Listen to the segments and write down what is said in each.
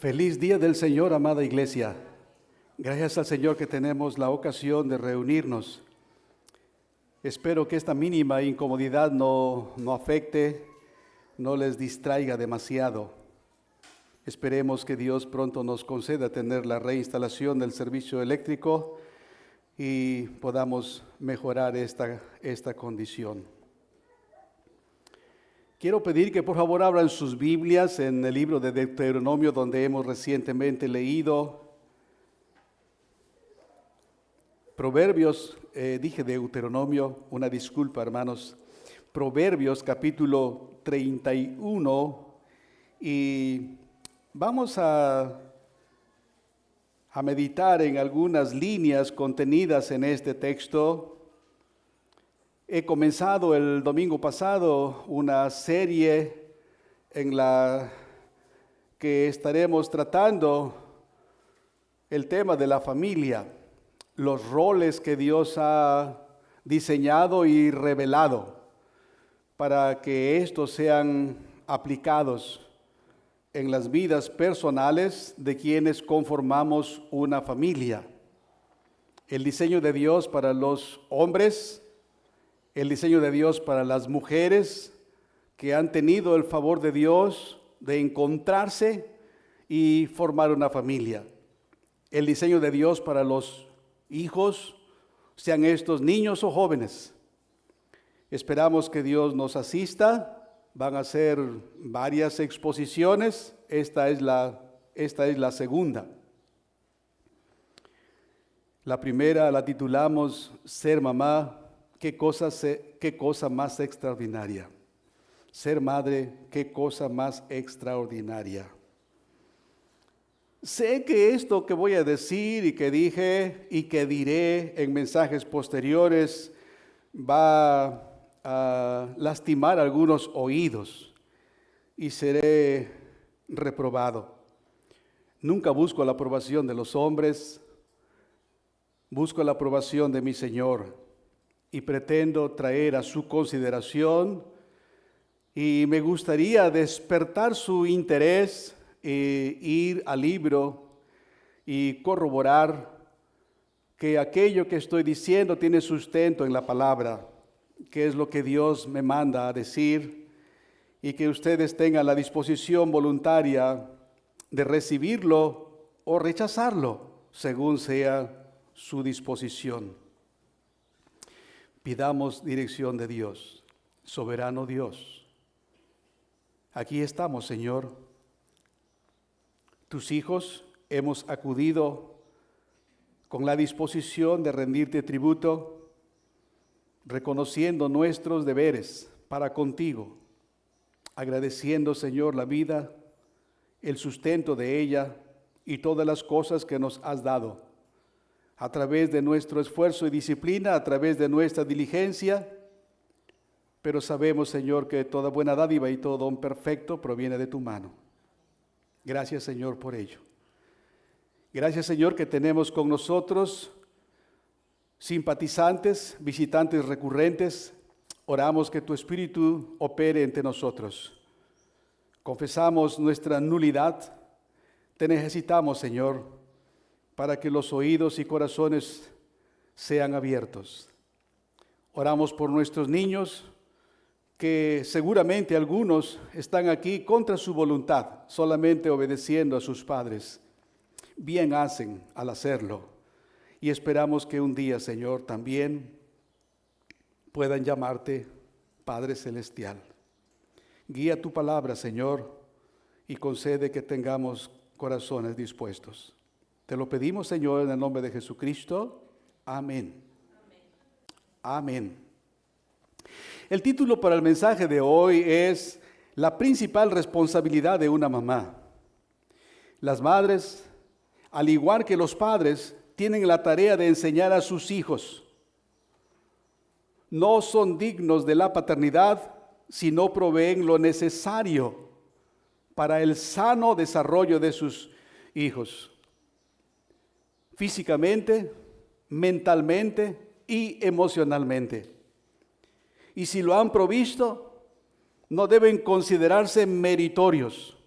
Feliz día del Señor, amada iglesia. Gracias al Señor que tenemos la ocasión de reunirnos. Espero que esta mínima incomodidad no afecte, no les distraiga demasiado. Esperemos que Dios pronto nos conceda tener la reinstalación del servicio eléctrico y podamos mejorar esta condición. Quiero pedir que por favor abran sus Biblias en el libro de Deuteronomio, donde hemos recientemente leído Proverbios, dije Deuteronomio, una disculpa hermanos, Proverbios capítulo 31, y vamos a meditar en algunas líneas contenidas en este texto. He comenzado el domingo pasado una serie en la que estaremos tratando el tema de la familia, los roles que Dios ha diseñado y revelado para que estos sean aplicados en las vidas personales de quienes conformamos una familia. El diseño de Dios para los hombres, el diseño de Dios para las mujeres que han tenido el favor de Dios de encontrarse y formar una familia. El diseño de Dios para los hijos, sean estos niños o jóvenes. Esperamos que Dios nos asista. Van a ser varias exposiciones. Esta es la segunda. La primera la titulamos Ser mamá. Qué cosa más extraordinaria. Ser madre, qué cosa más extraordinaria. Sé que esto que voy a decir y que dije y que diré en mensajes posteriores va a lastimar algunos oídos y seré reprobado. Nunca busco la aprobación de los hombres, busco la aprobación de mi Señor. Y pretendo traer a su consideración y me gustaría despertar su interés e ir al libro y corroborar que aquello que estoy diciendo tiene sustento en la palabra, que es lo que Dios me manda a decir, y que ustedes tengan la disposición voluntaria de recibirlo o rechazarlo, según sea su disposición. Pidamos dirección de Dios, soberano Dios. Aquí estamos, Señor. Tus hijos hemos acudido con la disposición de rendirte tributo, reconociendo nuestros deberes para contigo, agradeciendo, Señor, la vida, el sustento de ella y todas las cosas que nos has dado. A través de nuestro esfuerzo y disciplina, a través de nuestra diligencia, pero sabemos, Señor, que toda buena dádiva y todo don perfecto proviene de tu mano. Gracias, Señor, por ello. Gracias, Señor, que tenemos con nosotros simpatizantes, visitantes recurrentes. Oramos que tu Espíritu opere entre nosotros. Confesamos nuestra nulidad. Te necesitamos, Señor, para que los oídos y corazones sean abiertos. Oramos por nuestros niños, que seguramente algunos están aquí contra su voluntad, solamente obedeciendo a sus padres. Bien hacen al hacerlo. Y esperamos que un día, Señor, también puedan llamarte Padre Celestial. Guía tu palabra, Señor, y concede que tengamos corazones dispuestos. Te lo pedimos, Señor, en el nombre de Jesucristo. Amén. Amén. El título para el mensaje de hoy es La principal responsabilidad de una mamá. Las madres, al igual que los padres, tienen la tarea de enseñar a sus hijos. No son dignos de la paternidad si no proveen lo necesario para el sano desarrollo de sus hijos. Físicamente, mentalmente y emocionalmente. Y si lo han provisto, no deben considerarse meritorios.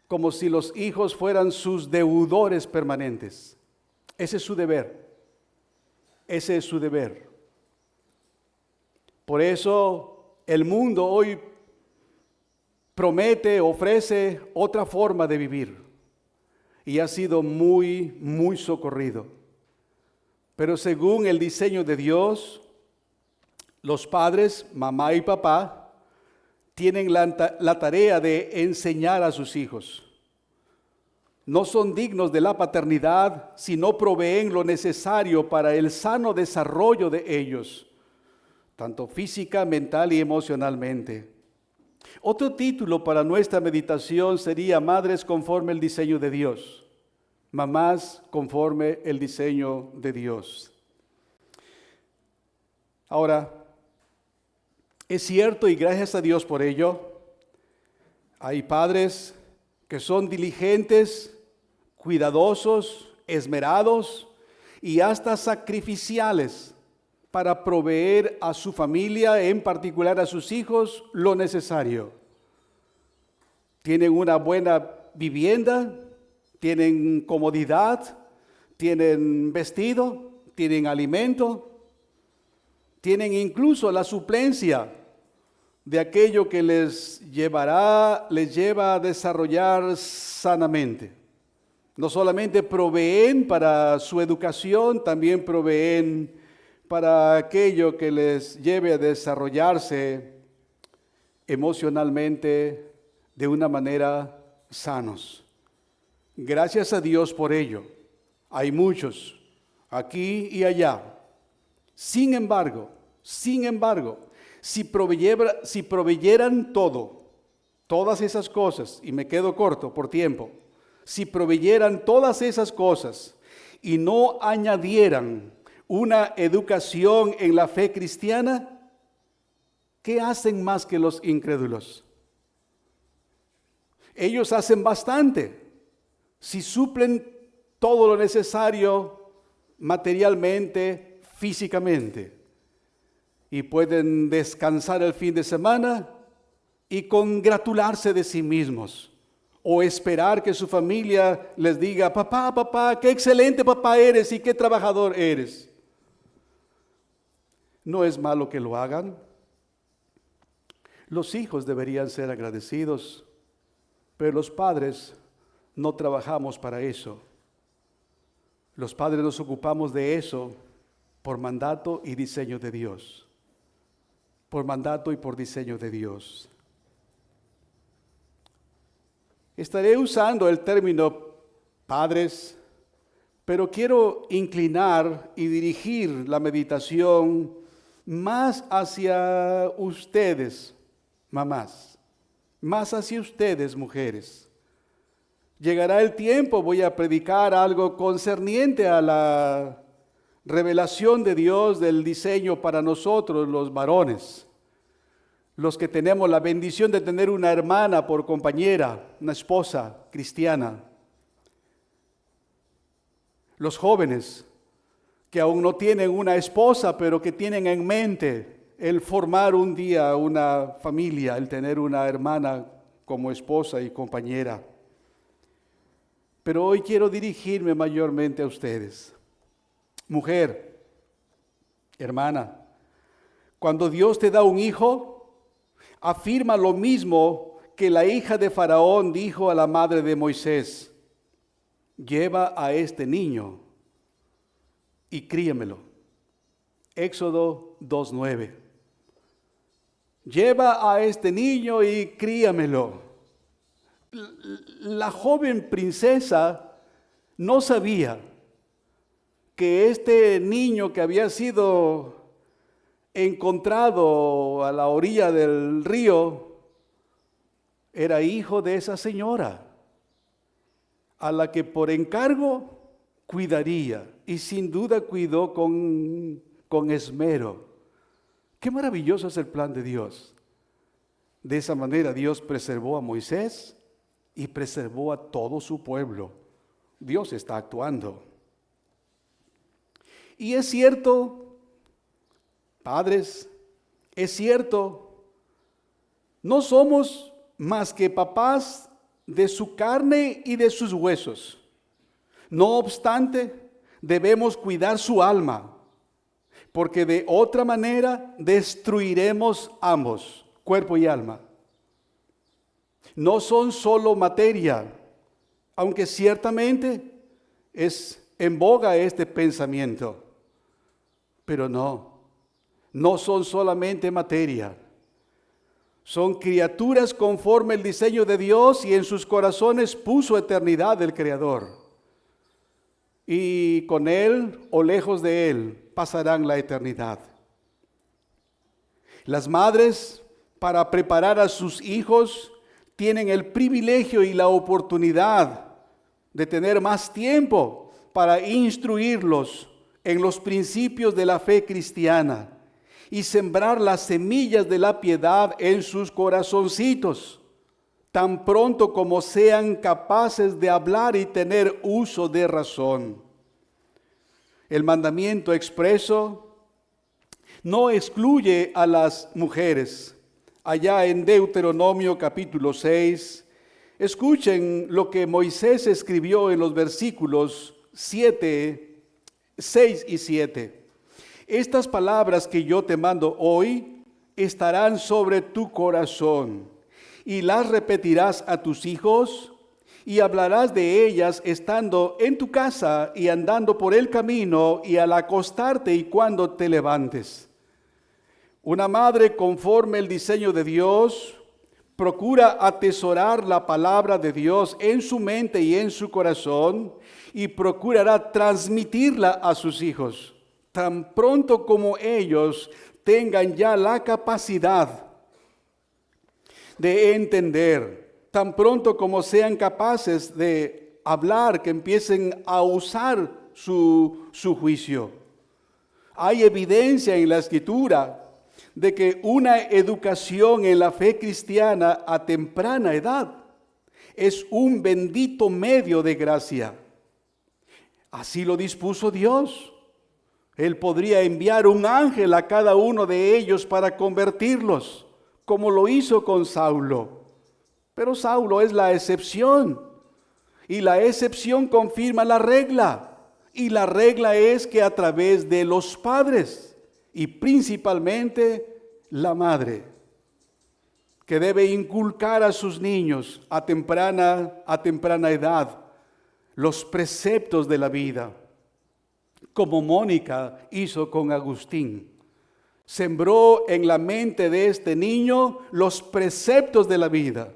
como si los hijos fueran sus deudores permanentes. Ese es su deber. Ese es su deber. Por eso el mundo hoy promete, ofrece otra forma de vivir. Y ha sido muy, muy socorrido. Pero según el diseño de Dios, los padres, mamá y papá, tienen la tarea de enseñar a sus hijos. No son dignos de la paternidad si no proveen lo necesario para el sano desarrollo de ellos, tanto física, mental y emocionalmente. Otro título para nuestra meditación sería Madres conforme el diseño de Dios. Mamás conforme el diseño de Dios. Ahora, es cierto y gracias a Dios por ello, hay padres que son diligentes, cuidadosos, esmerados y hasta sacrificiales para proveer a su familia, en particular a sus hijos, lo necesario. Tienen una buena vivienda, tienen comodidad, tienen vestido, tienen alimento, tienen incluso la suplencia de aquello que les lleva a desarrollar sanamente. No solamente proveen para su educación, también proveen para aquello que les lleve a desarrollarse emocionalmente de una manera sanos. Gracias a Dios por ello. Hay muchos aquí y allá. Sin embargo, si proveyeran todas esas cosas, y me quedo corto por tiempo, si proveyeran todas esas cosas y no añadieran una educación en la fe cristiana, ¿qué hacen más que los incrédulos? Ellos hacen bastante. Si suplen todo lo necesario materialmente, físicamente, y pueden descansar el fin de semana y congratularse de sí mismos, o esperar que su familia les diga: papá, qué excelente papá eres y qué trabajador eres. No es malo que lo hagan. Los hijos deberían ser agradecidos, pero los padres no trabajamos para eso. Los padres nos ocupamos de eso por mandato y diseño de Dios. Por mandato y por diseño de Dios. Estaré usando el término padres, pero quiero inclinar y dirigir la meditación más hacia ustedes, mamás, más hacia ustedes, mujeres. Llegará el tiempo, voy a predicar algo concerniente a la revelación de Dios del diseño para nosotros, los varones, los que tenemos la bendición de tener una hermana por compañera, una esposa cristiana. Los jóvenes que aún no tienen una esposa, pero que tienen en mente el formar un día una familia, el tener una hermana como esposa y compañera. Pero hoy quiero dirigirme mayormente a ustedes. Mujer, hermana, cuando Dios te da un hijo, afirma lo mismo que la hija de Faraón dijo a la madre de Moisés: lleva a este niño y críamelo. Éxodo 2:9. Lleva a este niño y críamelo. La joven princesa no sabía que este niño que había sido encontrado a la orilla del río era hijo de esa señora, a la que por encargo cuidaría, y sin duda cuidó con esmero. Qué maravilloso es el plan de Dios. De esa manera Dios preservó a Moisés y preservó a todo su pueblo. Dios está actuando. Y es cierto, padres, es cierto, no somos más que papás de su carne y de sus huesos. No obstante, debemos cuidar su alma, porque de otra manera destruiremos ambos, cuerpo y alma. No son solo materia, aunque ciertamente es en boga este pensamiento, pero no son solamente materia. Son criaturas conforme el diseño de Dios y en sus corazones puso eternidad del Creador. Y con Él o lejos de Él pasarán la eternidad. Las madres, para preparar a sus hijos, tienen el privilegio y la oportunidad de tener más tiempo para instruirlos en los principios de la fe cristiana y sembrar las semillas de la piedad en sus corazoncitos, tan pronto como sean capaces de hablar y tener uso de razón. El mandamiento expreso no excluye a las mujeres. Allá en Deuteronomio capítulo 6, escuchen lo que Moisés escribió en los versículos 6 y 7. Estas palabras que yo te mando hoy estarán sobre tu corazón, y las repetirás a tus hijos, y hablarás de ellas estando en tu casa y andando por el camino y al acostarte y cuando te levantes. Una madre conforme el diseño de Dios procura atesorar la palabra de Dios en su mente y en su corazón y procurará transmitirla a sus hijos, tan pronto como ellos tengan ya la capacidad de entender, tan pronto como sean capaces de hablar, que empiecen a usar su juicio. Hay evidencia en la Escritura de que una educación en la fe cristiana a temprana edad es un bendito medio de gracia. Así lo dispuso Dios. Él podría enviar un ángel a cada uno de ellos para convertirlos, como lo hizo con Saulo. Pero Saulo es la excepción, y la excepción confirma la regla, y la regla es que a través de los padres, y principalmente la madre, que debe inculcar a sus niños a temprana edad los preceptos de la vida, como Mónica hizo con Agustín. Sembró en la mente de este niño los preceptos de la vida.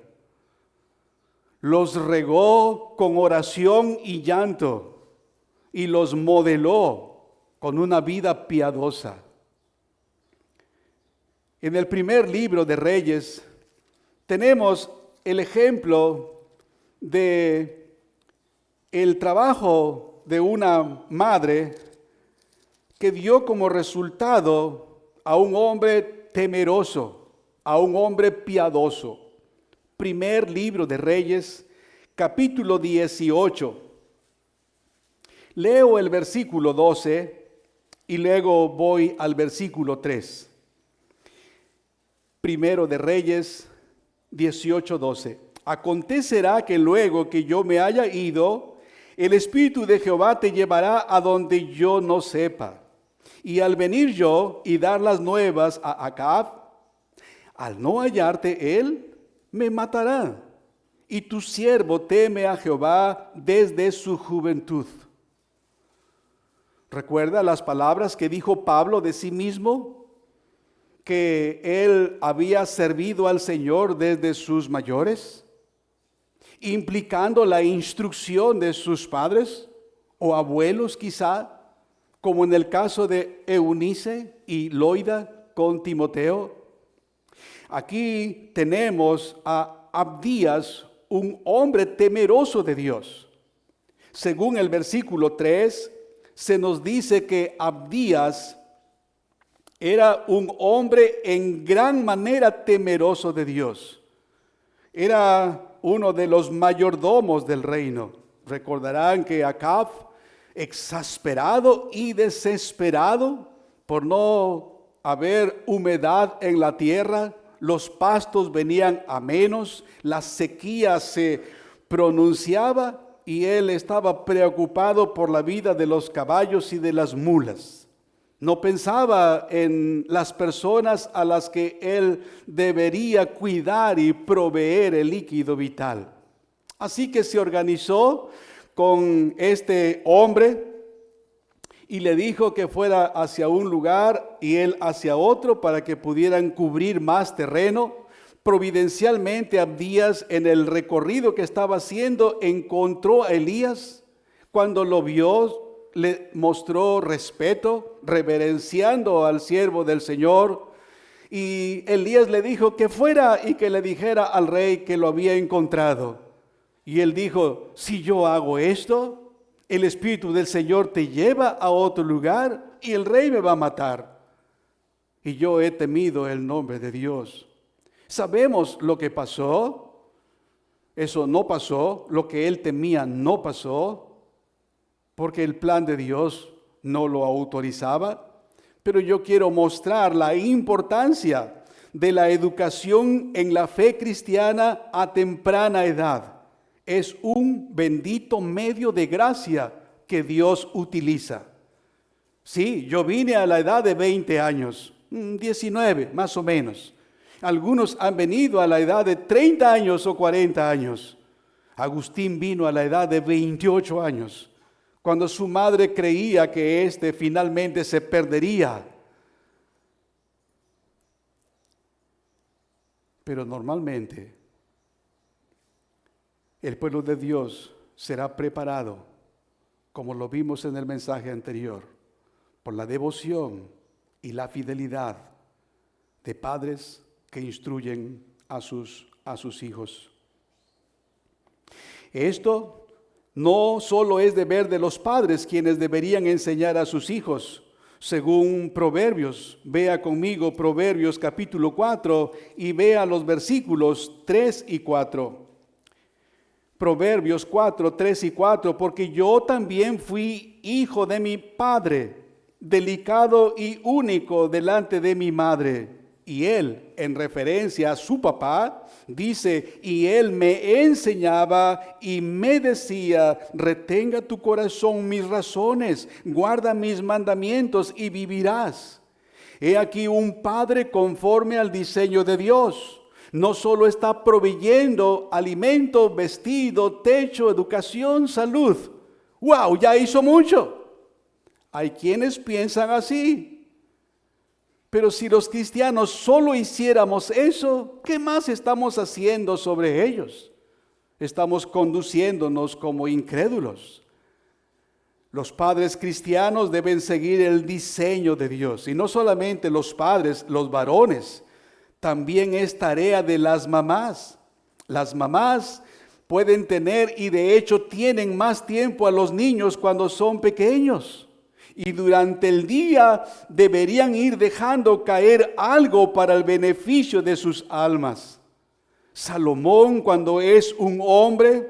Los regó con oración y llanto y los modeló con una vida piadosa. En el primer libro de Reyes tenemos el ejemplo de el trabajo de una madre que dio como resultado a un hombre temeroso, a un hombre piadoso. Primer libro de Reyes, capítulo 18. Leo el versículo 12 y luego voy al versículo 3. Primero de Reyes 18:12. Acontecerá que luego que yo me haya ido, el Espíritu de Jehová te llevará a donde yo no sepa. Y al venir yo y dar las nuevas a Acab, al no hallarte él, me matará. Y tu siervo teme a Jehová desde su juventud. ¿Recuerda las palabras que dijo Pablo de sí mismo? Que él había servido al Señor desde sus mayores, implicando la instrucción de sus padres o abuelos quizá, como en el caso de Eunice y Loida con Timoteo. Aquí tenemos a Abdías, un hombre temeroso de Dios. Según el versículo 3, se nos dice que Abdías era un hombre en gran manera temeroso de Dios. Era uno de los mayordomos del reino. Recordarán que Acab, exasperado y desesperado por no haber humedad en la tierra, los pastos venían a menos, la sequía se pronunciaba y él estaba preocupado por la vida de los caballos y de las mulas. No pensaba en las personas a las que él debería cuidar y proveer el líquido vital. Así que se organizó con este hombre y le dijo que fuera hacia un lugar y él hacia otro para que pudieran cubrir más terreno. Providencialmente, Abdías, en el recorrido que estaba haciendo, encontró a Elías. Cuando lo vio, le mostró respeto, reverenciando al siervo del Señor. Y Elías le dijo que fuera y que le dijera al rey que lo había encontrado. Y él dijo: si yo hago esto, el Espíritu del Señor te lleva a otro lugar y el rey me va a matar. Y yo he temido el nombre de Dios. Sabemos lo que pasó. Eso no pasó. Lo que él temía no pasó, porque el plan de Dios no lo autorizaba. Pero yo quiero mostrar la importancia de la educación en la fe cristiana a temprana edad. Es un bendito medio de gracia que Dios utiliza. Sí, yo vine a la edad de 20 años, 19 más o menos. Algunos han venido a la edad de 30 años o 40 años. Agustín vino a la edad de 28 años, cuando su madre creía que éste finalmente se perdería. Pero normalmente el pueblo de Dios será preparado, como lo vimos en el mensaje anterior, por la devoción y la fidelidad de padres que instruyen a sus hijos. Esto no solo es deber de los padres, quienes deberían enseñar a sus hijos. Según Proverbios, vea conmigo Proverbios capítulo 4 y vea los versículos 3 y 4. Proverbios 4, 3 y 4, porque yo también fui hijo de mi padre, delicado y único delante de mi madre. Y él, en referencia a su papá, dice: y él me enseñaba y me decía: retenga tu corazón mis razones, guarda mis mandamientos y vivirás. He aquí un padre conforme al diseño de Dios. No solo está proveyendo alimento, vestido, techo, educación, salud. ¡Wow! Ya hizo mucho. Hay quienes piensan así. Pero si los cristianos solo hiciéramos eso, ¿qué más estamos haciendo sobre ellos? Estamos conduciéndonos como incrédulos. Los padres cristianos deben seguir el diseño de Dios. Y no solamente los padres, los varones. También es tarea de las mamás. Las mamás pueden tener y de hecho tienen más tiempo a los niños cuando son pequeños. Y durante el día deberían ir dejando caer algo para el beneficio de sus almas. Salomón, cuando es un hombre,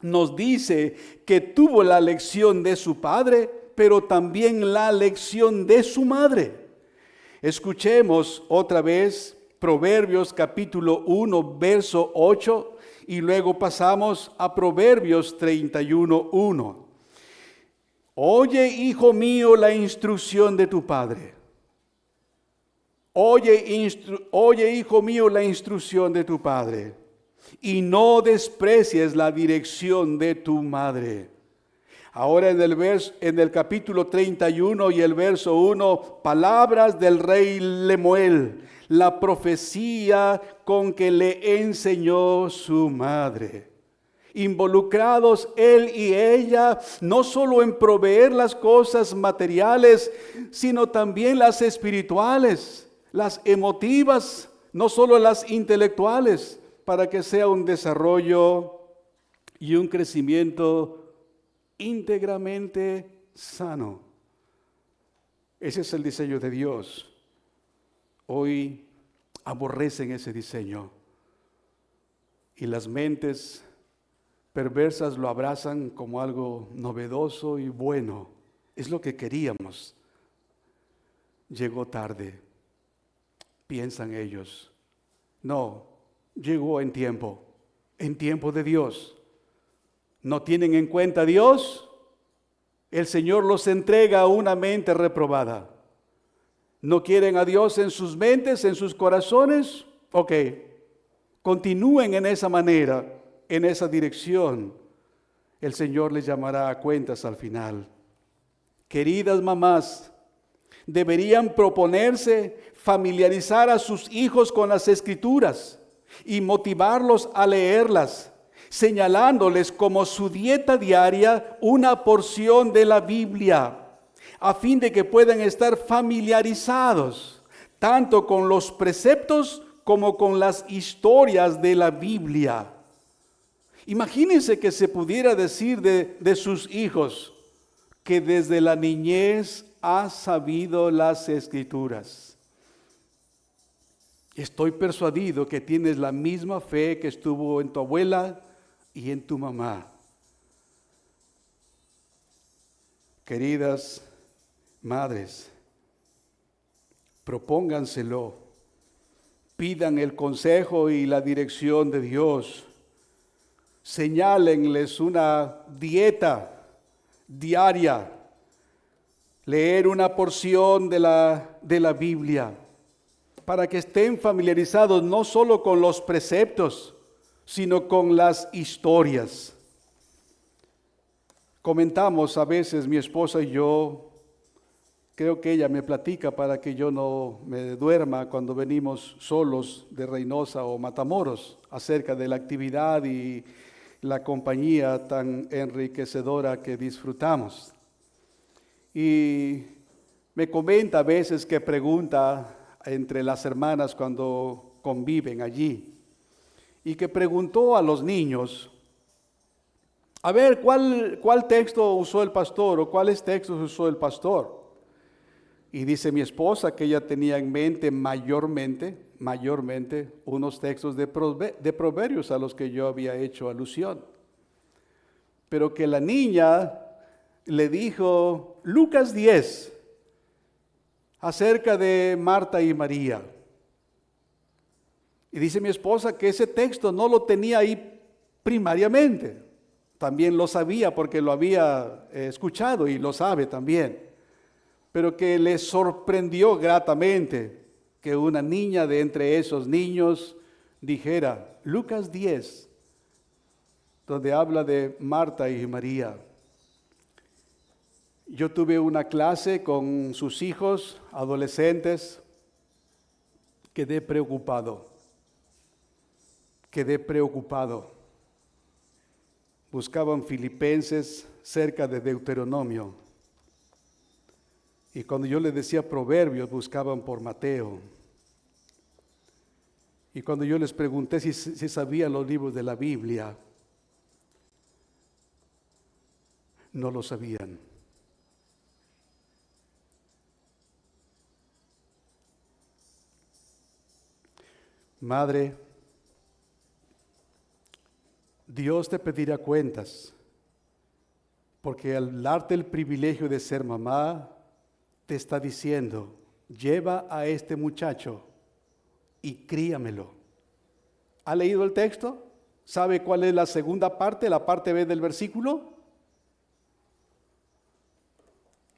nos dice que tuvo la lección de su padre, pero también la lección de su madre. Escuchemos otra vez Proverbios capítulo 1, verso 8, y luego pasamos a Proverbios 31, 1. Oye, hijo mío, la instrucción de tu padre. Oye, hijo mío, la instrucción de tu padre, y no desprecies la dirección de tu madre. Ahora en el capítulo 31 y el verso 1, palabras del rey Lemuel, la profecía con que le enseñó su madre. Involucrados él y ella, no solo en proveer las cosas materiales, sino también las espirituales, las emotivas, no solo las intelectuales, para que sea un desarrollo y un crecimiento íntegramente sano. Ese es el diseño de Dios. Hoy aborrecen ese diseño y las mentes perversas lo abrazan como algo novedoso y bueno. Es lo que queríamos. Llegó tarde, piensan ellos. No, llegó en tiempo de Dios. ¿No tienen en cuenta a Dios? El Señor los entrega a una mente reprobada. ¿No quieren a Dios en sus mentes, en sus corazones? Ok, continúen en esa manera, en esa dirección. El Señor les llamará a cuentas al final. Queridas mamás, deberían proponerse familiarizar a sus hijos con las Escrituras y motivarlos a leerlas, señalándoles como su dieta diaria una porción de la Biblia, a fin de que puedan estar familiarizados tanto con los preceptos como con las historias de la Biblia. Imagínense que se pudiera decir de sus hijos que desde la niñez ha sabido las Escrituras. Estoy persuadido que tienes la misma fe que estuvo en tu abuela y en tu mamá. Queridas madres, propónganselo, pidan el consejo y la dirección de Dios, señálenles una dieta diaria, leer una porción de la Biblia, para que estén familiarizados no solo con los preceptos, sino con las historias. Comentamos a veces mi esposa y yo, creo que ella me platica para que yo no me duerma cuando venimos solos de Reynosa o Matamoros, acerca de la actividad y la compañía tan enriquecedora que disfrutamos. Y me comenta a veces que pregunta entre las hermanas cuando conviven allí, y que preguntó a los niños, a ver, ¿cuál texto usó el pastor o cuáles textos usó el pastor? Y dice mi esposa que ella tenía en mente mayormente unos textos de Proverbios a los que yo había hecho alusión. Pero que la niña le dijo Lucas 10 acerca de Marta y María. Y dice mi esposa que ese texto no lo tenía ahí primariamente. También lo sabía porque lo había escuchado y lo sabe también. Pero que le sorprendió gratamente que una niña de entre esos niños dijera Lucas 10, donde habla de Marta y María. Yo tuve una clase con sus hijos adolescentes, quedé preocupado. Buscaban Filipenses cerca de Deuteronomio. Y cuando yo les decía Proverbios, buscaban por Mateo. Y cuando yo les pregunté si sabían los libros de la Biblia, no lo sabían. Madre, Dios te pedirá cuentas, porque al darte el privilegio de ser mamá, te está diciendo, lleva a este muchacho y críamelo. ¿Ha leído el texto? ¿Sabe cuál es la segunda parte, la parte B del versículo?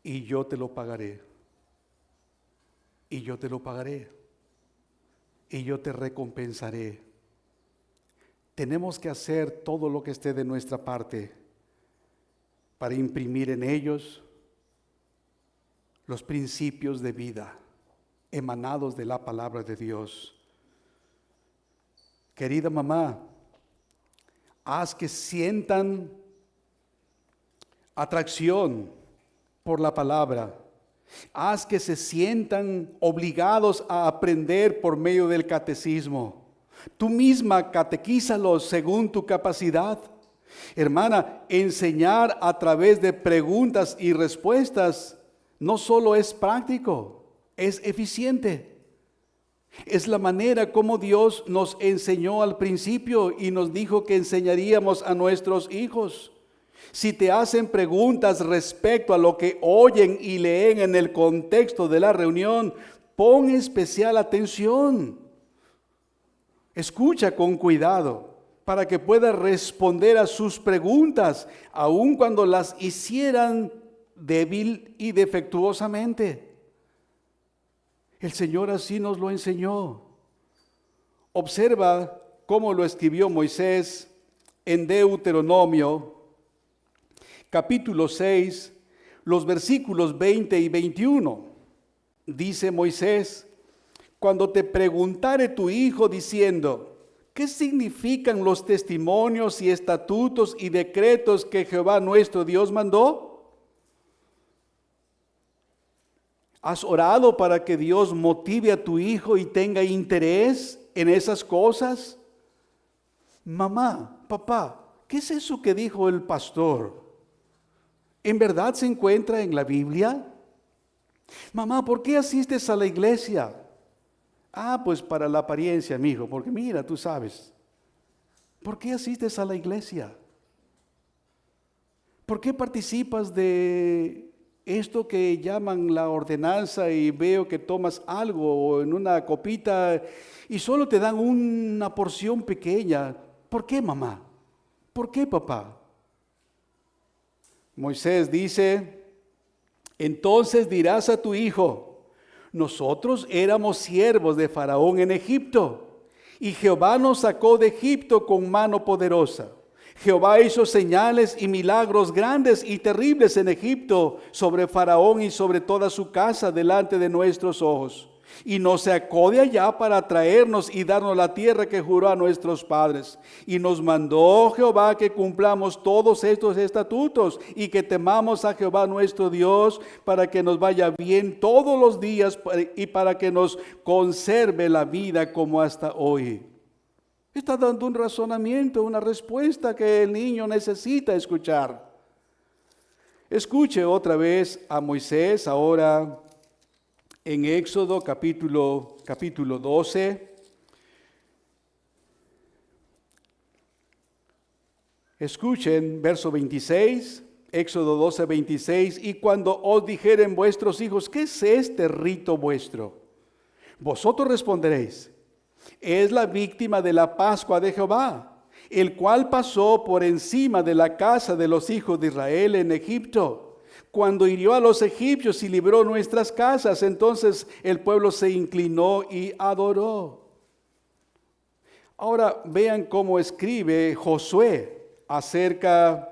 Y yo te lo pagaré. Y yo te lo pagaré. Y yo te recompensaré. Tenemos que hacer todo lo que esté de nuestra parte para imprimir en ellos los principios de vida emanados de la palabra de Dios. Querida mamá, haz que sientan atracción por la palabra. Haz que se sientan obligados a aprender por medio del catecismo. Tú misma catequízalos según tu capacidad. Hermana, enseñar a través de preguntas y respuestas no solo es práctico, es eficiente. Es la manera como Dios nos enseñó al principio y nos dijo que enseñaríamos a nuestros hijos. Si te hacen preguntas respecto a lo que oyen y leen en el contexto de la reunión, pon especial atención. Escucha con cuidado para que pueda responder a sus preguntas, aun cuando las hicieran débil y defectuosamente. El Señor así nos lo enseñó. Observa cómo lo escribió Moisés en Deuteronomio, capítulo 6, los versículos 20 y 21. Dice Moisés: cuando te preguntare tu hijo diciendo, ¿qué significan los testimonios y estatutos y decretos que Jehová nuestro Dios mandó? ¿Has orado para que Dios motive a tu hijo y tenga interés en esas cosas? Mamá, papá, ¿qué es eso que dijo el pastor? ¿En verdad se encuentra en la Biblia? Mamá, ¿por qué asistes a la iglesia? Pues para la apariencia, mijo, porque mira, tú sabes. ¿Por qué asistes a la iglesia? ¿Por qué participas de esto que llaman la ordenanza y veo que tomas algo en una copita y solo te dan una porción pequeña? ¿Por qué, mamá? ¿Por qué, papá? Moisés dice: entonces dirás a tu hijo, nosotros éramos siervos de Faraón en Egipto, y Jehová nos sacó de Egipto con mano poderosa. Jehová hizo señales y milagros grandes y terribles en Egipto sobre Faraón y sobre toda su casa delante de nuestros ojos. Y nos sacó de allá para traernos y darnos la tierra que juró a nuestros padres. Y nos mandó Jehová que cumplamos todos estos estatutos y que temamos a Jehová nuestro Dios para que nos vaya bien todos los días y para que nos conserve la vida como hasta hoy. Está dando un razonamiento, una respuesta que el niño necesita escuchar. Escuche otra vez a Moisés ahora en Éxodo capítulo 12. Escuchen verso 26, Éxodo 12, 26. Y cuando os dijeren vuestros hijos, ¿qué es este rito vuestro? Vosotros responderéis: es la víctima de la Pascua de Jehová, el cual pasó por encima de la casa de los hijos de Israel en Egipto, cuando hirió a los egipcios y libró nuestras casas. Entonces el pueblo se inclinó y adoró. Ahora vean cómo escribe Josué acerca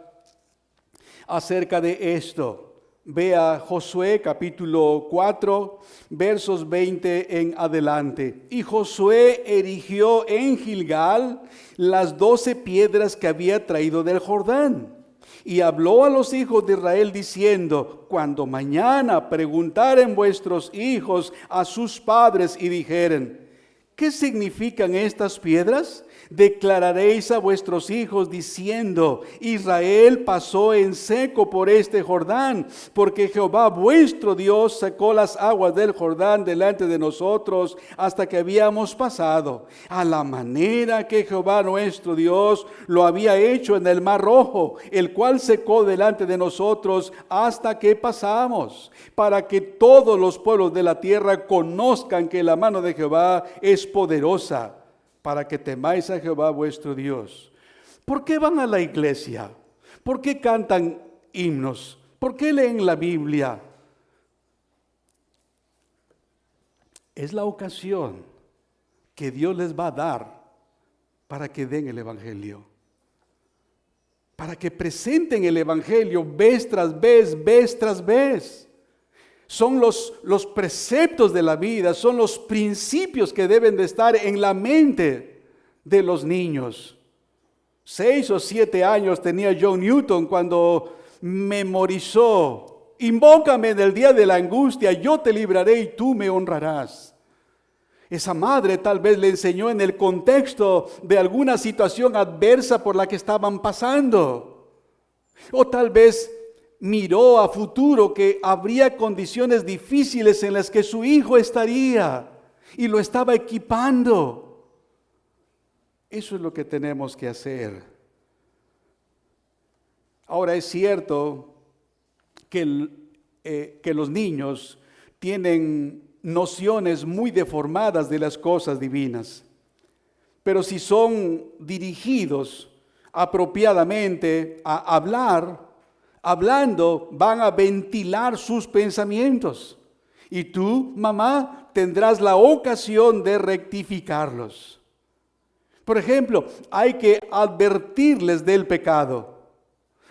de esto. Vea Josué capítulo 4, versos 20 en adelante. Y Josué erigió en Gilgal las 12 piedras que había traído del Jordán. Y habló a los hijos de Israel diciendo: cuando mañana preguntaren vuestros hijos a sus padres y dijeren: ¿qué significan estas piedras? Declararéis a vuestros hijos diciendo: Israel pasó en seco por este Jordán, porque Jehová vuestro Dios sacó las aguas del Jordán delante de nosotros hasta que habíamos pasado, a la manera que Jehová nuestro Dios lo había hecho en el Mar Rojo, el cual secó delante de nosotros hasta que pasamos, para que todos los pueblos de la tierra conozcan que la mano de Jehová es poderosa, para que temáis a Jehová vuestro Dios. ¿Por qué van a la iglesia? ¿Por qué cantan himnos? ¿Por qué leen la Biblia? Es la ocasión que Dios les va a dar para que den el Evangelio, para que presenten el Evangelio vez tras vez. Son los preceptos de la vida, son los principios que deben de estar en la mente de los niños. 6 o 7 años tenía John Newton cuando memorizó: invócame en el día de la angustia, yo te libraré y tú me honrarás. Esa madre tal vez le enseñó en el contexto de alguna situación adversa por la que estaban pasando. O tal vez miró a futuro que habría condiciones difíciles en las que su hijo estaría y lo estaba equipando. Eso es lo que tenemos que hacer. Ahora es cierto que los niños tienen nociones muy deformadas de las cosas divinas, pero si son dirigidos apropiadamente a hablando, van a ventilar sus pensamientos. Y tú, mamá, tendrás la ocasión de rectificarlos. Por ejemplo, hay que advertirles del pecado.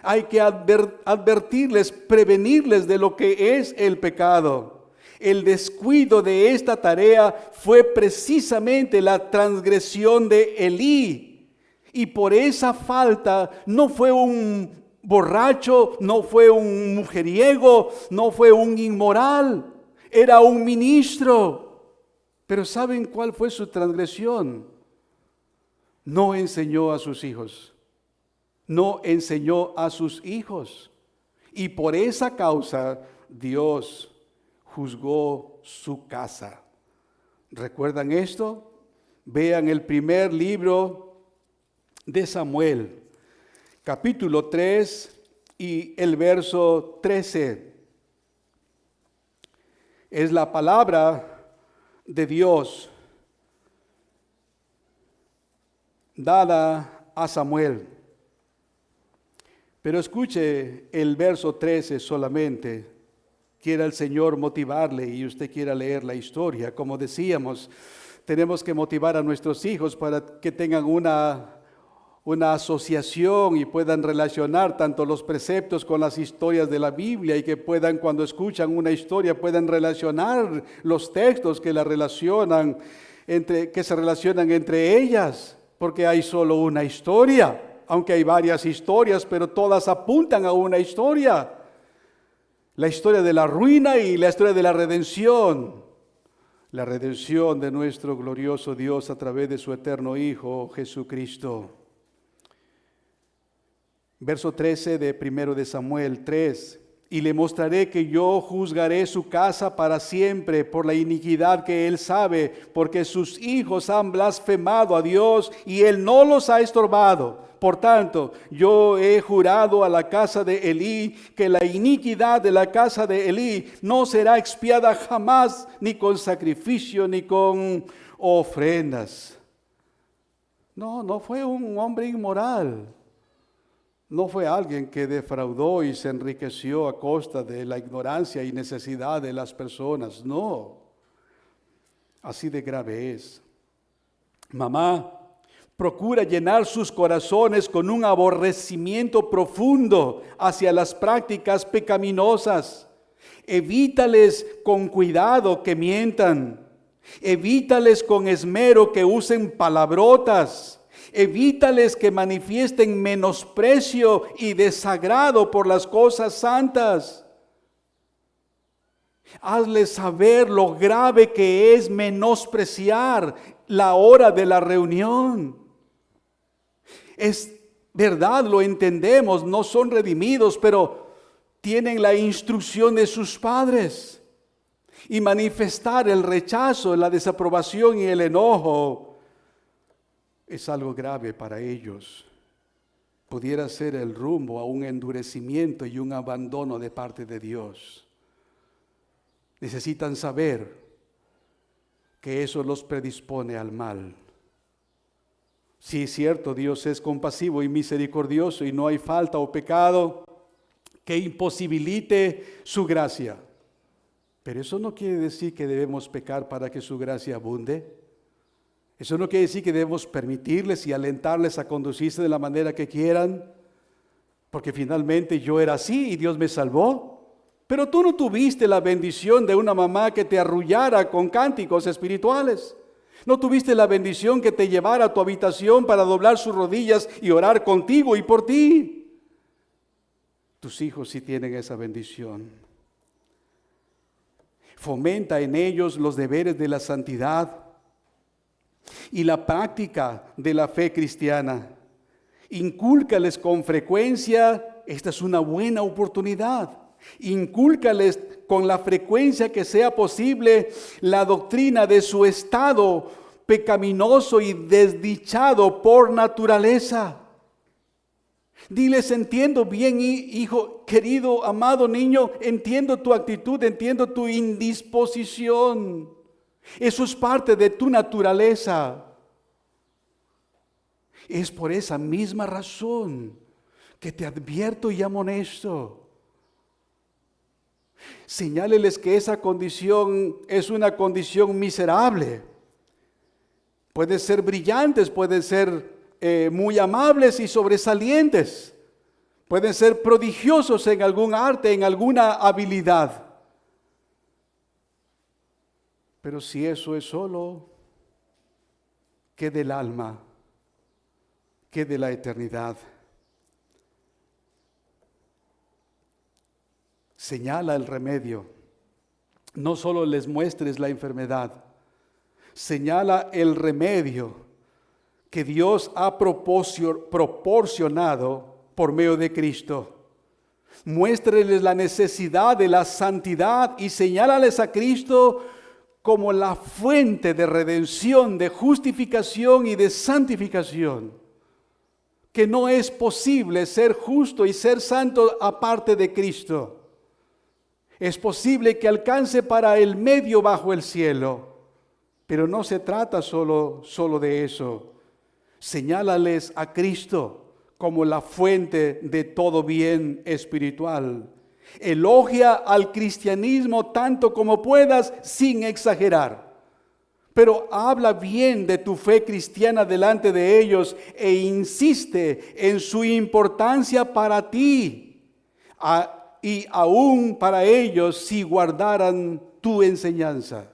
Hay que advertirles, prevenirles de lo que es el pecado. El descuido de esta tarea fue precisamente la transgresión de Elí. Y por esa falta no fue un borracho, no fue un mujeriego, no fue un inmoral. Era un ministro. Pero ¿saben cuál fue su transgresión? No enseñó a sus hijos. No enseñó a sus hijos. Y por esa causa Dios juzgó su casa. ¿Recuerdan esto? Vean el primer libro de Samuel, capítulo 3 y el verso 13. Es la palabra de Dios dada a Samuel. Pero escuche el verso 13 solamente. Quiera el Señor motivarle y usted quiera leer la historia. Como decíamos, tenemos que motivar a nuestros hijos para que tengan una asociación y puedan relacionar tanto los preceptos con las historias de la Biblia, y que puedan, cuando escuchan una historia, puedan relacionar los textos que se relacionan entre ellas, porque hay solo una historia, aunque hay varias historias, pero todas apuntan a una historia. La historia de la ruina y la historia de la redención. La redención de nuestro glorioso Dios a través de su eterno Hijo, Jesucristo. Verso 13 de 1 de Samuel 3. Y le mostraré que yo juzgaré su casa para siempre por la iniquidad que él sabe, porque sus hijos han blasfemado a Dios y él no los ha estorbado. Por tanto, yo he jurado a la casa de Elí que la iniquidad de la casa de Elí no será expiada jamás, ni con sacrificio, ni con ofrendas. No fue un hombre inmoral. No fue alguien que defraudó y se enriqueció a costa de la ignorancia y necesidad de las personas. No. Así de grave es. Mamá, procura llenar sus corazones con un aborrecimiento profundo hacia las prácticas pecaminosas. Evítales con cuidado que mientan. Evítales con esmero que usen palabrotas. Evítales que manifiesten menosprecio y desagrado por las cosas santas. Hazles saber lo grave que es menospreciar la hora de la reunión. Es verdad, lo entendemos, no son redimidos, pero tienen la instrucción de sus padres. Y manifestar el rechazo, la desaprobación y el enojo es algo grave para ellos. Pudiera ser el rumbo a un endurecimiento y un abandono de parte de Dios. Necesitan saber que eso los predispone al mal. Sí, es cierto, Dios es compasivo y misericordioso y no hay falta o pecado que imposibilite su gracia. Pero eso no quiere decir que debemos pecar para que su gracia abunde. Eso no quiere decir que debemos permitirles y alentarles a conducirse de la manera que quieran, porque finalmente yo era así y Dios me salvó. Pero tú no tuviste la bendición de una mamá que te arrullara con cánticos espirituales. No tuviste la bendición que te llevara a tu habitación para doblar sus rodillas y orar contigo y por ti. Tus hijos sí tienen esa bendición. Fomenta en ellos los deberes de la santidad y la práctica de la fe cristiana. Incúlcales con frecuencia, esta es una buena oportunidad. Incúlcales con la frecuencia que sea posible la doctrina de su estado pecaminoso y desdichado por naturaleza. Diles: entiendo bien, hijo querido, amado niño, entiendo tu actitud, entiendo tu indisposición. Eso es parte de tu naturaleza. Es por esa misma razón que te advierto y amonesto. Señáleles que esa condición es una condición miserable. Pueden ser brillantes, pueden ser muy amables y sobresalientes. Pueden ser prodigiosos en algún arte, en alguna habilidad. Pero si eso es solo, ¿qué del alma? ¿Qué de la eternidad? Señala el remedio. No solo les muestres la enfermedad, señala el remedio que Dios ha proporcionado por medio de Cristo. Muéstreles la necesidad de la santidad y señálales a Cristo como la fuente de redención, de justificación y de santificación. Que no es posible ser justo y ser santo aparte de Cristo. Es posible que alcance para el medio bajo el cielo, pero no se trata solo de eso. Señálales a Cristo como la fuente de todo bien espiritual. Elogia al cristianismo tanto como puedas sin exagerar, pero habla bien de tu fe cristiana delante de ellos e insiste en su importancia para ti y aún para ellos si guardaran tu enseñanza.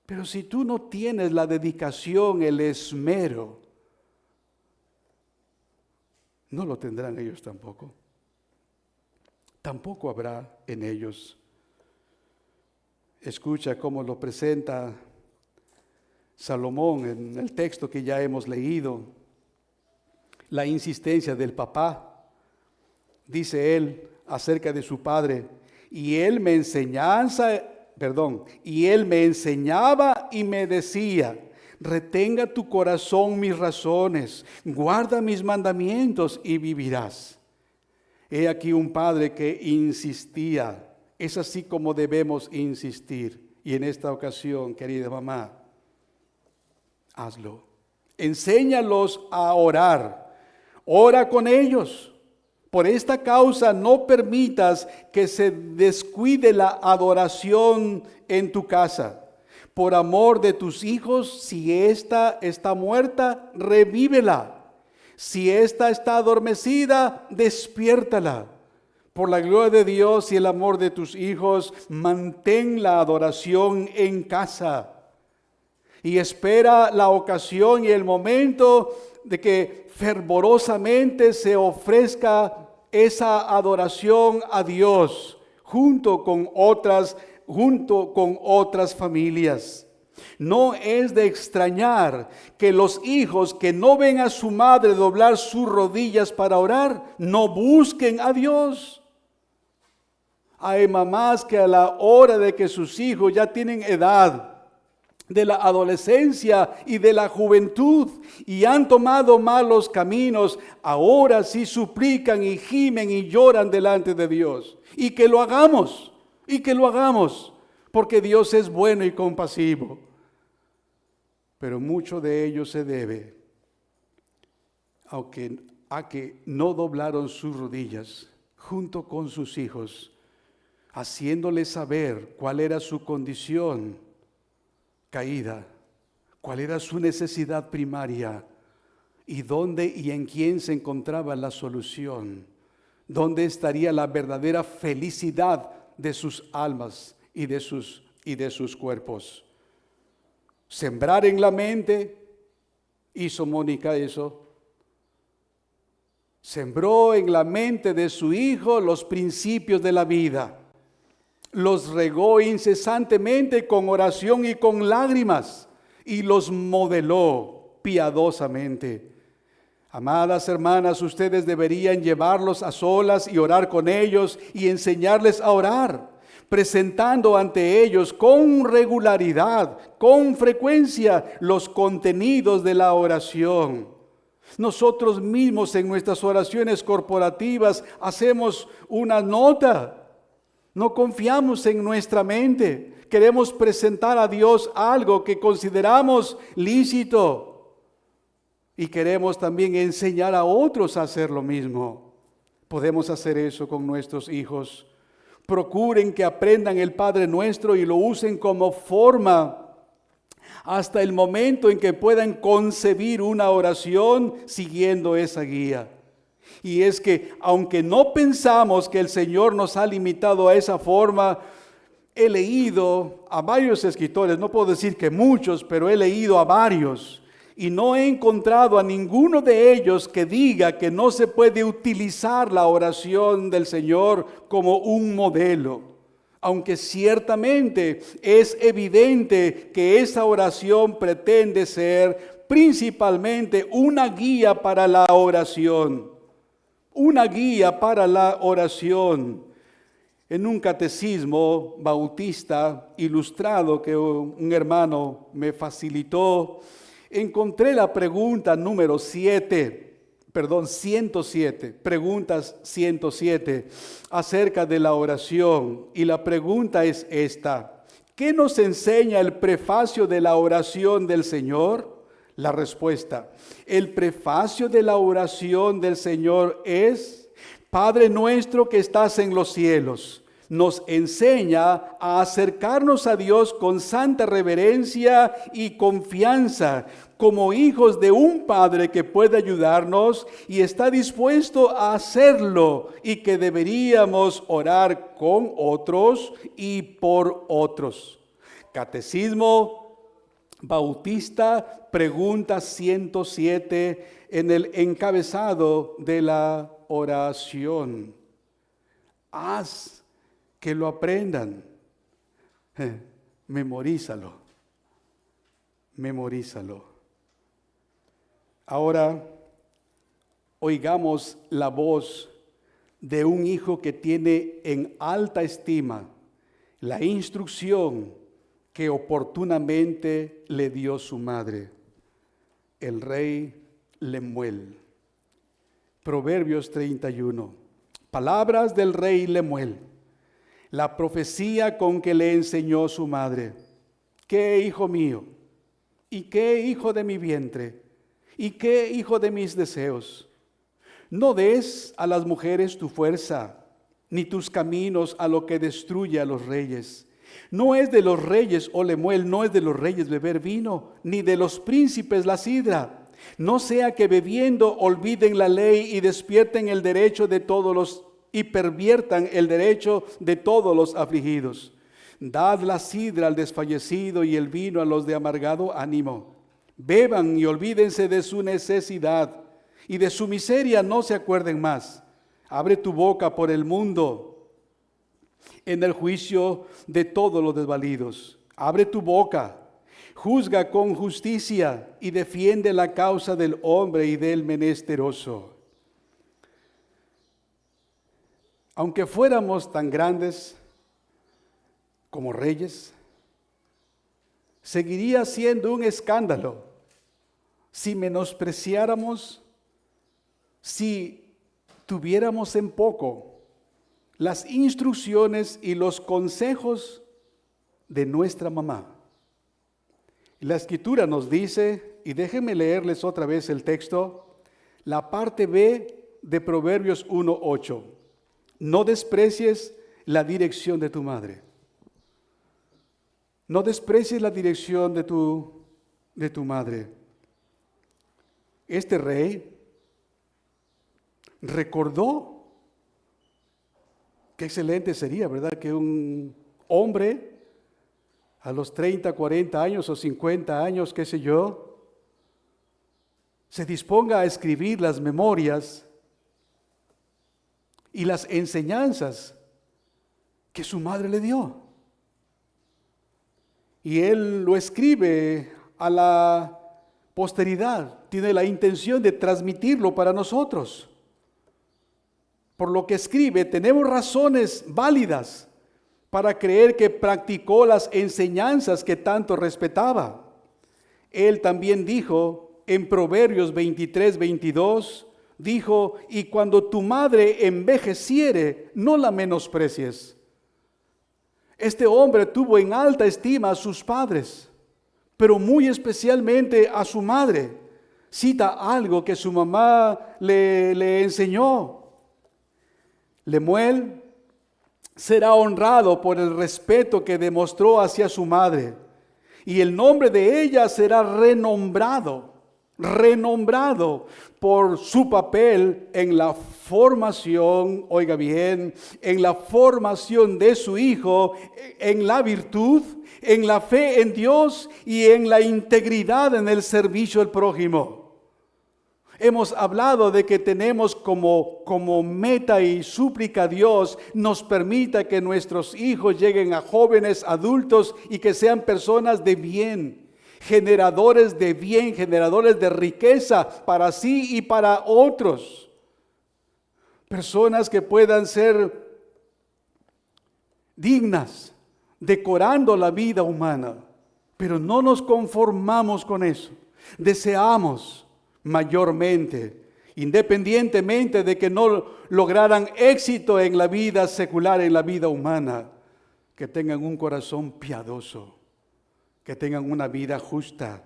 Pero si tú no tienes la dedicación, el esmero, no lo tendrán ellos tampoco. Tampoco habrá en ellos. Escucha cómo lo presenta Salomón en el texto que ya hemos leído. La insistencia del papá. Dice él acerca de su padre, y él me enseñaba y me decía, retenga tu corazón mis razones, guarda mis mandamientos y vivirás. He aquí un padre que insistía. Es así como debemos insistir. Y en esta ocasión, querida mamá, hazlo. Enséñalos a orar. Ora con ellos. Por esta causa no permitas que se descuide la adoración en tu casa. Por amor de tus hijos, si ésta está muerta, revívela. Si ésta está adormecida, despiértala. Por la gloria de Dios y el amor de tus hijos, mantén la adoración en casa. Y espera la ocasión y el momento de que fervorosamente se ofrezca esa adoración a Dios junto con otras familias. No es de extrañar que los hijos que no ven a su madre doblar sus rodillas para orar, no busquen a Dios. Hay mamás que a la hora de que sus hijos ya tienen edad de la adolescencia y de la juventud y han tomado malos caminos, ahora sí suplican y gimen y lloran delante de Dios. Y que lo hagamos, porque Dios es bueno y compasivo. Pero mucho de ello se debe a que no doblaron sus rodillas junto con sus hijos, haciéndoles saber cuál era su condición caída, cuál era su necesidad primaria y dónde y en quién se encontraba la solución, dónde estaría la verdadera felicidad de sus almas y de sus cuerpos. Sembrar en la mente, hizo Mónica eso. Sembró en la mente de su hijo los principios de la vida. Los regó incesantemente con oración y con lágrimas y los modeló piadosamente. Amadas hermanas, ustedes deberían llevarlos a solas y orar con ellos y enseñarles a orar, presentando ante ellos con regularidad, con frecuencia, los contenidos de la oración. Nosotros mismos en nuestras oraciones corporativas hacemos una nota. No confiamos en nuestra mente. Queremos presentar a Dios algo que consideramos lícito. y queremos también enseñar a otros a hacer lo mismo. Podemos hacer eso con nuestros hijos. Procuren que aprendan el Padre Nuestro y lo usen como forma hasta el momento en que puedan concebir una oración siguiendo esa guía. Y es que aunque no pensamos que el Señor nos ha limitado a esa forma, he leído a varios escritores, no puedo decir que muchos, pero he leído a varios, y no he encontrado a ninguno de ellos que diga que no se puede utilizar la oración del Señor como un modelo. Aunque ciertamente es evidente que esa oración pretende ser principalmente una guía para la oración. Una guía para la oración. En un catecismo bautista ilustrado que un hermano me facilitó, encontré la pregunta número 107, preguntas 107 acerca de la oración. Y la pregunta es esta: ¿qué nos enseña el prefacio de la oración del Señor? La respuesta: el prefacio de la oración del Señor es: Padre nuestro que estás en los cielos. Nos enseña a acercarnos a Dios con santa reverencia y confianza, como hijos de un Padre que puede ayudarnos y está dispuesto a hacerlo, y que deberíamos orar con otros y por otros. Catecismo Bautista, pregunta 107, en el encabezado de la oración. Haz que lo aprendan. Memorízalo. Ahora, oigamos la voz de un hijo que tiene en alta estima la instrucción que oportunamente le dio su madre, el rey Lemuel. Proverbios 31. Palabras del rey Lemuel. La profecía con que le enseñó su madre. ¿Qué hijo mío? ¿Y qué hijo de mi vientre? ¿Y qué hijo de mis deseos? No des a las mujeres tu fuerza, ni tus caminos a lo que destruye a los reyes. No es de los reyes, oh Lemuel, no es de los reyes beber vino, ni de los príncipes la sidra. No sea que bebiendo olviden la ley y despierten el derecho de todos los y perviertan el derecho de todos los afligidos. Dad la sidra al desfallecido y el vino a los de amargado ánimo. Beban y olvídense de su necesidad, y de su miseria no se acuerden más. Abre tu boca por el mundo en el juicio de todos los desvalidos. Abre tu boca, juzga con justicia y defiende la causa del hombre y del menesteroso. Aunque fuéramos tan grandes como reyes, seguiría siendo un escándalo si menospreciáramos, si tuviéramos en poco las instrucciones y los consejos de nuestra mamá. La Escritura nos dice, y déjenme leerles otra vez el texto, la parte B de Proverbios 1:8. No desprecies la dirección de tu madre. No desprecies la dirección de tu madre. Este rey recordó, qué excelente sería, ¿verdad? Que un hombre a los 30, 40 años o 50 años, qué sé yo, se disponga a escribir las memorias y las enseñanzas que su madre le dio. Y él lo escribe a la posteridad, tiene la intención de transmitirlo para nosotros. Por lo que escribe, tenemos razones válidas para creer que practicó las enseñanzas que tanto respetaba. Él también dijo en Proverbios 23:22, dijo: y cuando tu madre envejeciere, no la menosprecies. Este hombre tuvo en alta estima a sus padres, pero muy especialmente a su madre. cita algo que su mamá le enseñó. Lemuel será honrado por el respeto que demostró hacia su madre, y el nombre de ella será renombrado por su papel en la formación, oiga bien, en la formación de su hijo, en la virtud, en la fe en Dios y en la integridad en el servicio al prójimo. Hemos hablado de que tenemos como meta y súplica a Dios nos permita que nuestros hijos lleguen a jóvenes, adultos y que sean personas de bien, generadores de bien, generadores de riqueza para sí y para otros. Personas que puedan ser dignas, decorando la vida humana. Pero no nos conformamos con eso. Deseamos mayormente, independientemente de que no lograran éxito en la vida secular, en la vida humana, que tengan un corazón piadoso, que tengan una vida justa.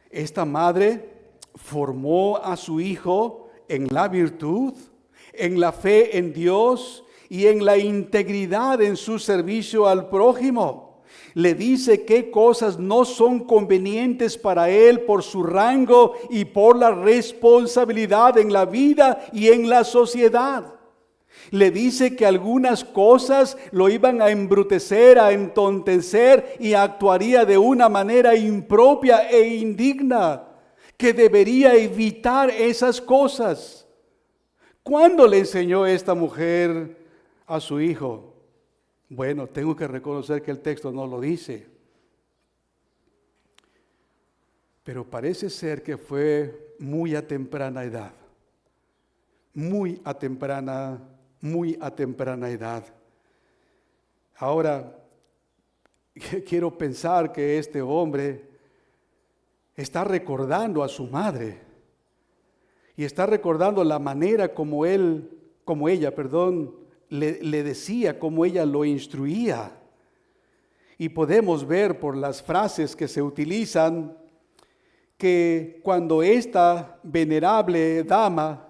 Esta madre formó a su hijo en la virtud, en la fe en Dios y en la integridad en su servicio al prójimo. Le dice qué cosas no son convenientes para él por su rango y por la responsabilidad en la vida y en la sociedad. Le dice que algunas cosas lo iban a embrutecer, a entontecer y actuaría de una manera impropia e indigna, que debería evitar esas cosas. ¿Cuándo le enseñó esta mujer a su hijo? Bueno, tengo que reconocer que el texto no lo dice. Pero parece ser que fue muy a temprana edad. Muy a temprana edad. Ahora, quiero pensar que este hombre está recordando a su madre. Y está recordando la manera como ella, le decía, cómo ella lo instruía. Y podemos ver por las frases que se utilizan que cuando esta venerable dama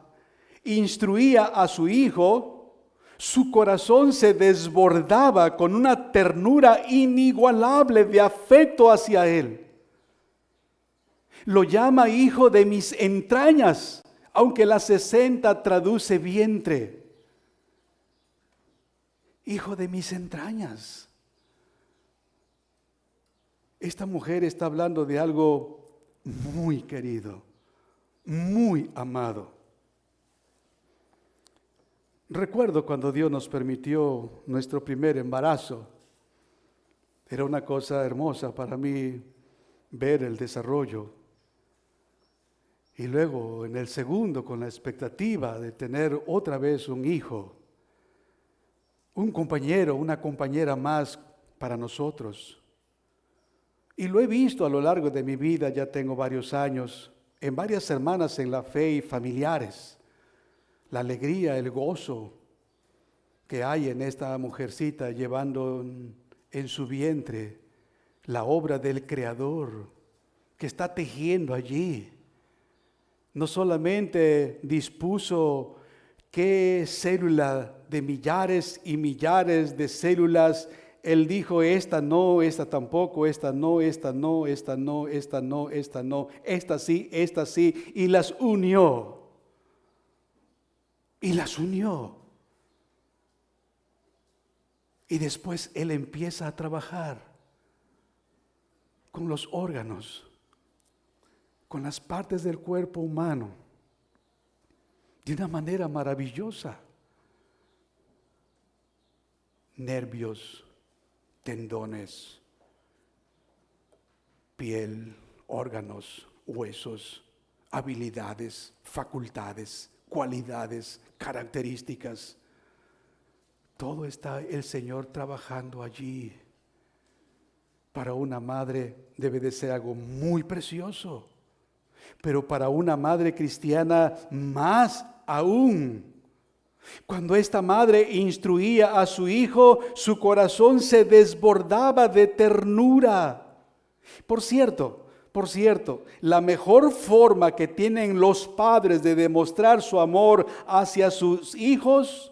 instruía a su hijo, su corazón se desbordaba con una ternura inigualable de afecto hacia él. Lo llama hijo de mis entrañas, aunque la 60 traduce vientre. Hijo de mis entrañas. Esta mujer está hablando de algo muy querido, muy amado. Recuerdo cuando Dios nos permitió nuestro primer embarazo. Era una cosa hermosa para mí ver el desarrollo. Y luego en el segundo, con la expectativa de tener otra vez un hijo. Un compañero, una compañera más para nosotros. Y lo he visto a lo largo de mi vida, ya tengo varios años, en varias hermanas en la fe y familiares. La alegría, el gozo que hay en esta mujercita llevando en su vientre la obra del Creador que está tejiendo allí. No solamente dispuso qué célula de millares y millares de células, Él dijo, esta no, esta tampoco, esta no, esta no, esta no, esta no, esta no, esta sí, y las unió. Y las unió. Y después Él empieza a trabajar con los órganos, con las partes del cuerpo humano, de una manera maravillosa. Nervios, tendones, piel, órganos, huesos, habilidades, facultades, cualidades, características. Todo está el Señor trabajando allí. Para una madre debe de ser algo muy precioso, pero para una madre cristiana más aún. Cuando esta madre instruía a su hijo, su corazón se desbordaba de ternura. Por cierto, Por cierto, la mejor forma que tienen los padres de demostrar su amor hacia sus hijos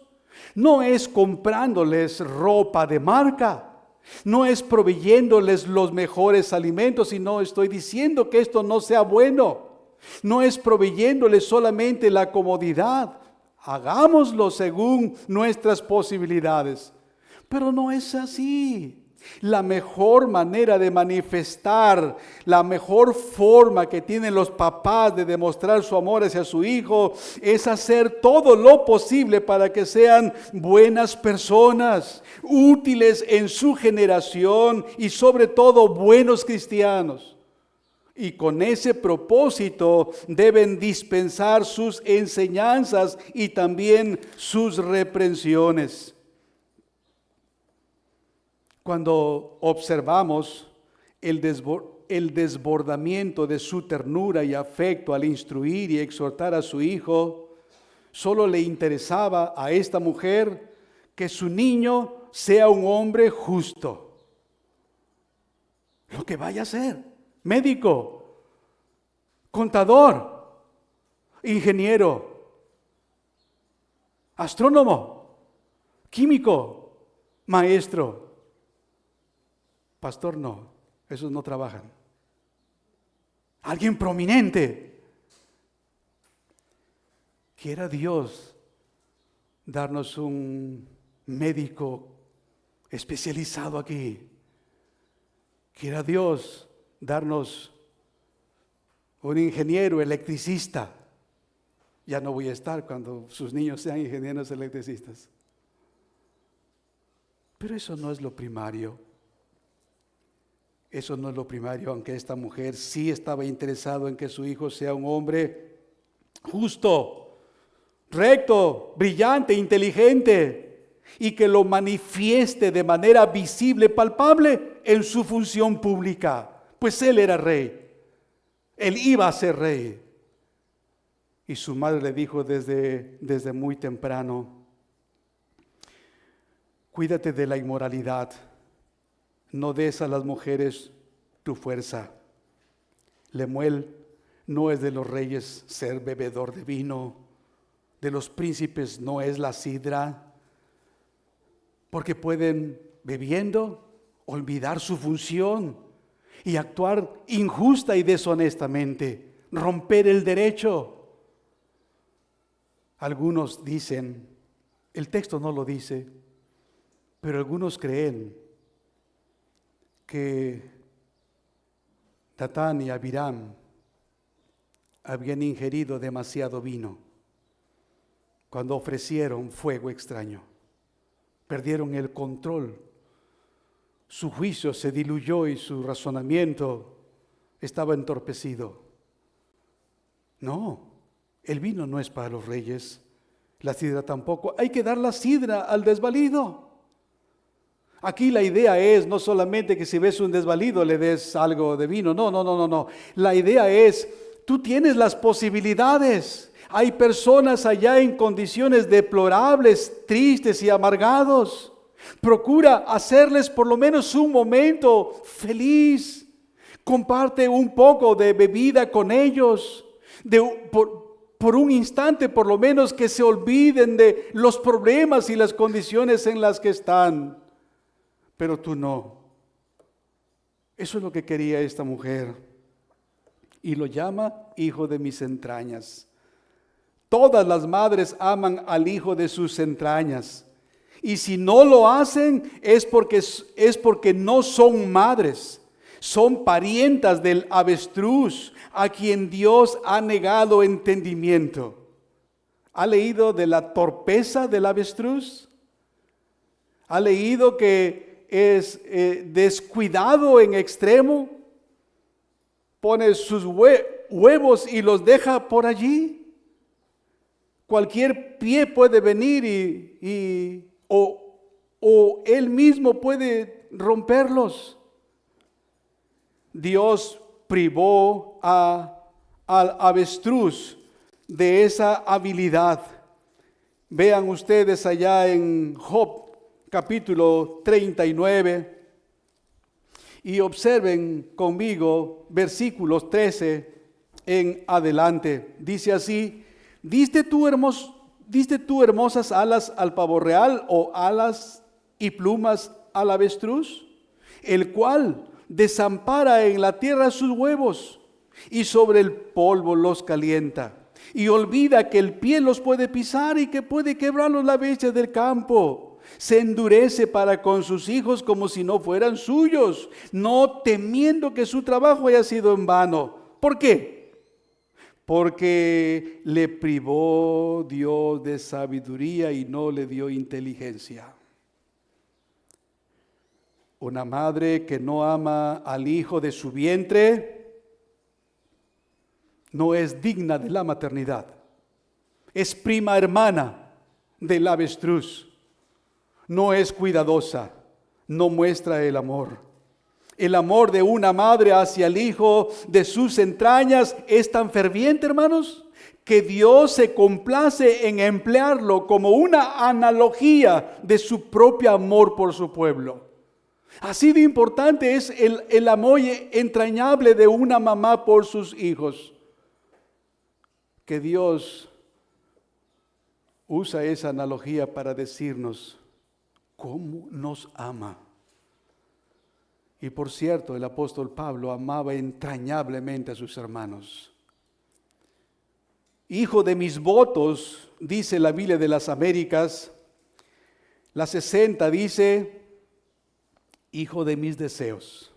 no es comprándoles ropa de marca, no es proveyéndoles los mejores alimentos, y no estoy diciendo que esto no sea bueno. No es proveyéndoles solamente la comodidad. Hagámoslo según nuestras posibilidades. Pero no es así. La mejor manera de manifestar, la mejor forma que tienen los papás de demostrar su amor hacia su hijo es hacer todo lo posible para que sean buenas personas, útiles en su generación y sobre todo buenos cristianos. Y con ese propósito deben dispensar sus enseñanzas y también sus reprensiones. Cuando observamos el desbordamiento de su ternura y afecto al instruir y exhortar a su hijo, solo le interesaba a esta mujer que su niño sea un hombre justo. Lo que vaya a ser, médico, contador, ingeniero, astrónomo, químico, maestro. Pastor, no, esos no trabajan. Alguien prominente. Quiera Dios darnos un médico especializado aquí. Quiera Dios darnos un ingeniero electricista. Ya no voy a estar cuando sus niños sean ingenieros electricistas. Pero eso no es lo primario. Eso no es lo primario, aunque esta mujer sí estaba interesado en que su hijo sea un hombre justo, recto, brillante, inteligente, y que lo manifieste de manera visible, palpable en su función pública. Pues él era rey, él iba a ser rey. Y su madre le dijo desde muy temprano: cuídate de la inmoralidad. No des a las mujeres tu fuerza. Lemuel no es de los reyes ser bebedor de vino, de los príncipes no es la sidra, porque pueden, bebiendo, olvidar su función y actuar injusta y deshonestamente, romper el derecho. Algunos dicen, el texto no lo dice, pero algunos creen que Datán y Abiram habían ingerido demasiado vino cuando ofrecieron fuego extraño. Perdieron el control. Su juicio se diluyó y su razonamiento estaba entorpecido. No, el vino no es para los reyes, la sidra tampoco. Hay que dar la sidra al desvalido. Aquí la idea es no solamente que si ves un desvalido le des algo de vino, no. La idea es, tú tienes las posibilidades. Hay personas allá en condiciones deplorables, tristes y amargados. Procura hacerles por lo menos un momento feliz. Comparte un poco de bebida con ellos, por un instante por lo menos, que se olviden de los problemas y las condiciones en las que están. Pero tú no. Eso es lo que quería esta mujer. Y lo llama hijo de mis entrañas. Todas las madres aman al hijo de sus entrañas. Y si no lo hacen es porque no son madres. Son parientas del avestruz, a quien Dios ha negado entendimiento. ¿Ha leído de la torpeza del avestruz? ¿Ha leído que es descuidado en extremo? Pone sus huevos y los deja por allí. Cualquier pie puede venir o él mismo puede romperlos. Dios privó al avestruz de esa habilidad. Vean ustedes allá en Job capítulo 39, Y observen conmigo versículos 13 en adelante. Dice así: ¿Diste tú hermosas alas al pavo real, o alas y plumas al avestruz? El cual desampara en la tierra sus huevos y sobre el polvo los calienta. Y olvida que el pie los puede pisar y que puede quebrarlos la bestia del campo. Se endurece para con sus hijos como si no fueran suyos, no temiendo que su trabajo haya sido en vano. ¿Por qué? Porque le privó Dios de sabiduría y no le dio inteligencia. Una madre que no ama al hijo de su vientre no es digna de la maternidad. Es prima hermana del avestruz. No es cuidadosa, no muestra el amor. El amor de una madre hacia el hijo de sus entrañas es tan ferviente, hermanos, que Dios se complace en emplearlo como una analogía de su propio amor por su pueblo. Así de importante es el amor entrañable de una mamá por sus hijos, que Dios usa esa analogía para decirnos cómo nos ama. Y por cierto, el apóstol Pablo amaba entrañablemente a sus hermanos. Hijo de mis votos, dice la Biblia de las Américas. La 60 dice, hijo de mis deseos.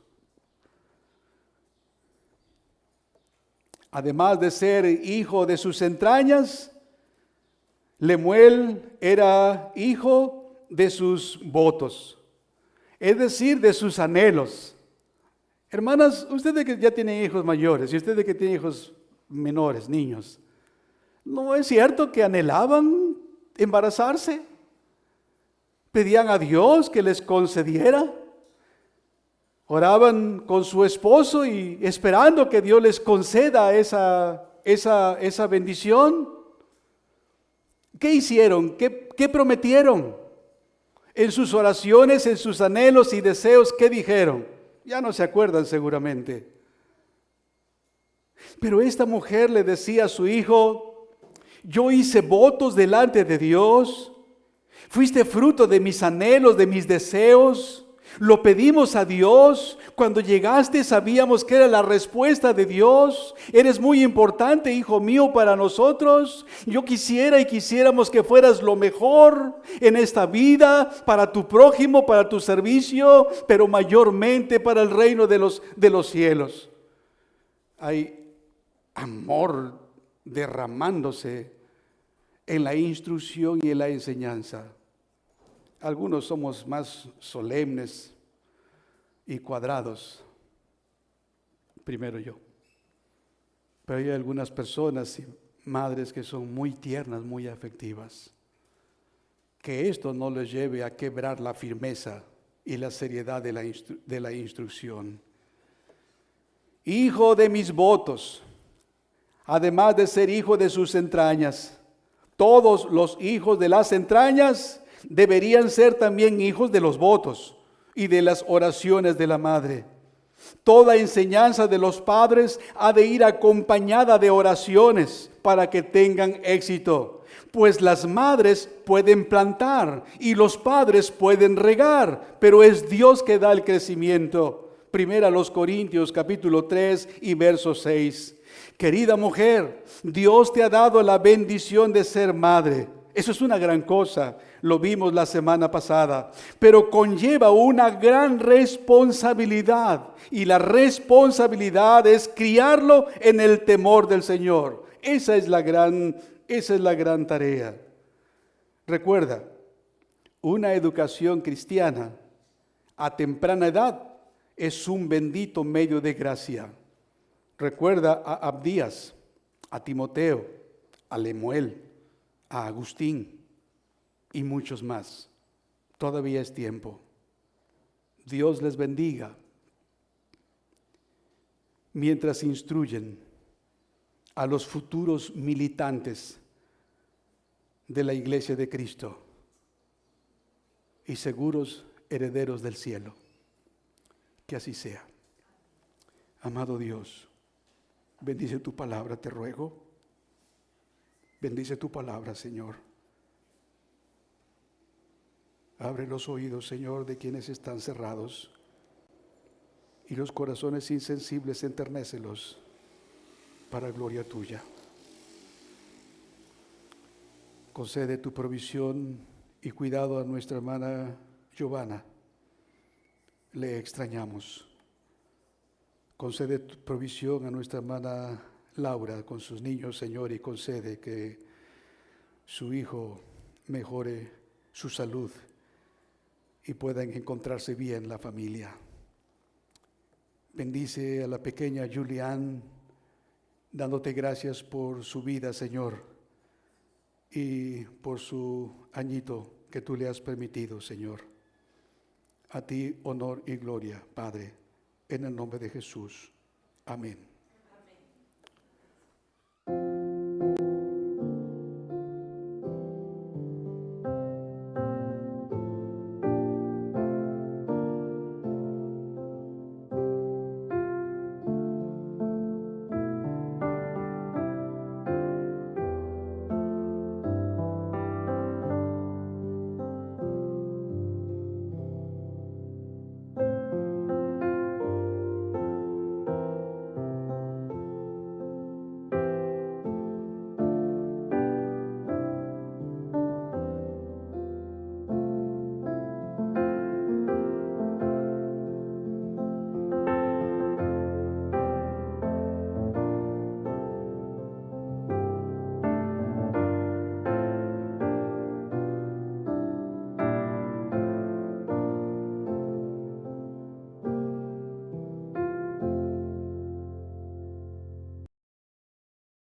Además de ser hijo de sus entrañas, Lemuel era hijo de sus votos, es decir, de sus anhelos. Hermanas, ustedes que ya tienen hijos mayores y ustedes que tienen hijos menores, niños, ¿no es cierto que anhelaban embarazarse? Pedían a Dios que les concediera. Oraban con su esposo y esperando que Dios les conceda esa bendición. ¿Qué hicieron? ¿Qué prometieron? En sus oraciones, en sus anhelos y deseos, ¿qué dijeron? Ya no se acuerdan seguramente. Pero esta mujer le decía a su hijo: yo hice votos delante de Dios, fuiste fruto de mis anhelos, de mis deseos, lo pedimos a Dios, cuando llegaste sabíamos que era la respuesta de Dios, eres muy importante, hijo mío, para nosotros, yo quisiéramos que fueras lo mejor en esta vida, para tu prójimo, para tu servicio, pero mayormente para el reino de los cielos. Hay amor derramándose en la instrucción y en la enseñanza. Algunos somos más solemnes y cuadrados, primero yo. Pero hay algunas personas y madres que son muy tiernas, muy afectivas. Que esto no les lleve a quebrar la firmeza y la seriedad de la instrucción. Hijo de mis votos, además de ser hijo de sus entrañas, todos los hijos de las entrañas deberían ser también hijos de los votos y de las oraciones de la madre. Toda enseñanza de los padres ha de ir acompañada de oraciones para que tengan éxito, pues las madres pueden plantar y los padres pueden regar, pero es Dios que da el crecimiento. Primera a los Corintios capítulo 3 y verso 6. Querida mujer, Dios te ha dado la bendición de ser madre. Eso es una gran cosa, lo vimos la semana pasada, pero conlleva una gran responsabilidad, y la responsabilidad es criarlo en el temor del Señor. Esa es la gran tarea. Recuerda, una educación cristiana a temprana edad es un bendito medio de gracia. Recuerda a Abdías, a Timoteo, a Lemuel, a Agustín y muchos más. Todavía es tiempo. Dios les bendiga mientras instruyen a los futuros militantes de la Iglesia de Cristo y seguros herederos del cielo. Que así sea. Amado Dios, bendice tu palabra, te ruego. Bendice tu palabra, Señor. Abre los oídos, Señor, de quienes están cerrados, y los corazones insensibles enternécelos para gloria tuya. Concede tu provisión y cuidado a nuestra hermana Giovanna. Le extrañamos. Concede tu provisión a nuestra hermana Laura con sus niños, Señor, y concede que su hijo mejore su salud y puedan encontrarse bien la familia. Bendice a la pequeña Julián, dándote gracias por su vida, Señor, y por su añito que tú le has permitido, Señor. A ti honor y gloria, Padre, en el nombre de Jesús. Amén.